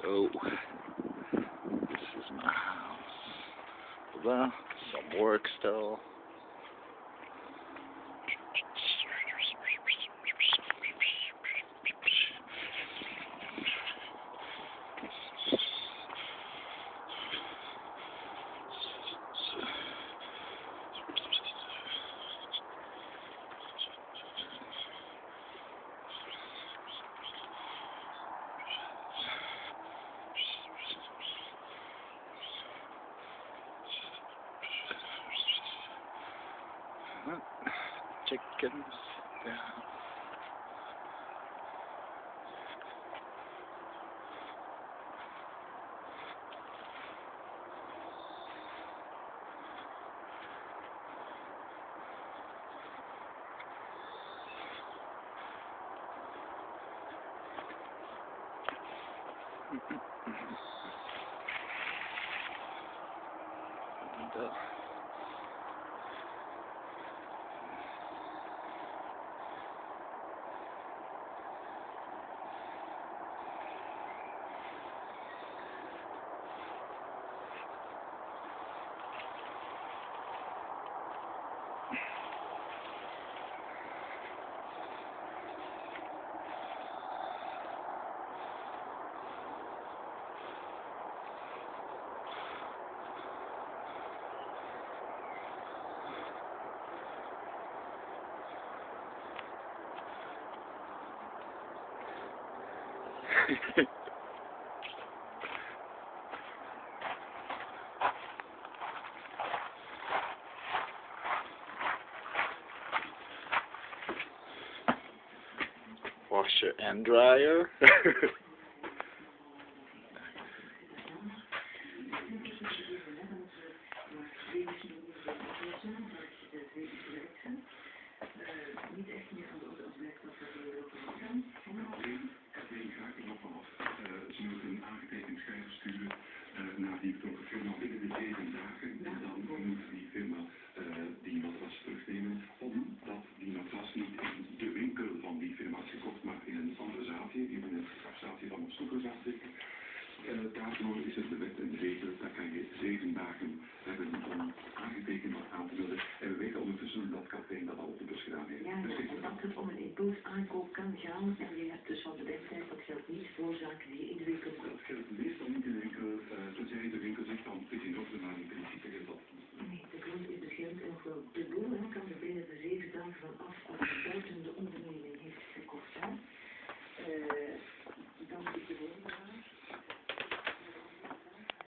Oh, this is my house. Well, some work still. Chickens. Yeah. And, Washer and dryer. Naar die betrokken firma binnen de 7 dagen. En dan moet die firma die matras terugnemen, omdat die matras niet in de winkel van die firma is gekocht, maar in een andere zaadje, in een zaadje van een stoekenzaadje. Daarvoor is het de wet en de regel, daar kan je 7 dagen hebben om aangetekend wat aan te vullen. En we weten ondertussen dat Katrijn dat al op de bus gedaan heeft. Ja, dat het om een impuls aankoop kan gaan.